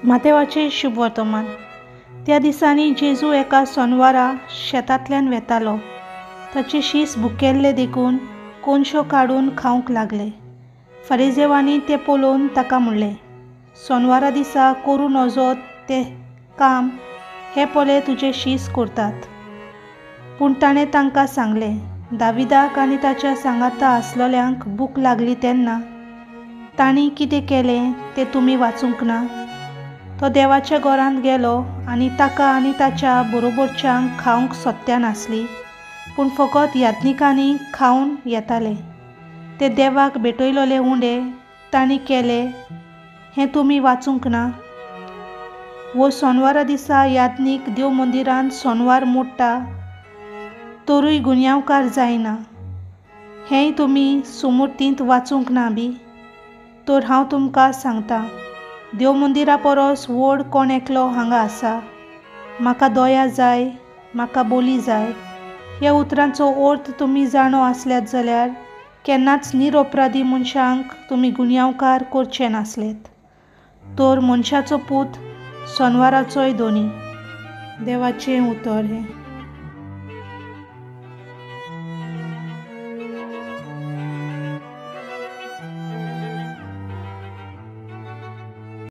मातेवाचे शुभ वर्तमान। त्या दिसांनी जेजू एका सोनवारा शेतांतल्यान वेतालो। ताचे शीस भुकेल्ले देखून कोनशो काडून खावंक लागले। फरिसेवांनी ते पळोवन ताका म्हणलें, सोनवारा दिसा करूं नजो तें काम हे पळे तुजे शीस करतात। पूण ताणें तांकां सांगलें, दाविदाक आनी ताच्या सांगाता आसलोल्यांक भूक लागली तेन्ना तांणी कितें केलें तें तुमी वाचूंक ना? तो देवाच्या घरांत गेलो आनी ताका आनी ताच्या बरोबरच्यांक खावंक सोदत्या नासली, पूण फकत यात्निकांनी खावन येताले। ते देवाक भेटयलोले उंडे तांणी केले हें तुमी वाचूंक ना? वो सोनवारा दिसा यात्नीक देव मंदिरांत सोनवार मोडटा तरूय गुन्यांवकार जायना, हेंय तुमी सुमोरतींत वाचूंक ना बी? तर हांव तुमकां सांगतां, देव मंदिरा परस व्हड कोण एकलो हांगा आसा। म्हाका दया जाय, म्हाका बोली जाय, ह्या उतरांचो अर्थ तुमी जाणो आसल्यात जाल्यार केन्नाच निरपराधी मनशांक तुमी गुन्यांवकार करचे नासलेत। तर मनशाचो पूत सोनवाराचोय दोनी। देवाचें उतर हें।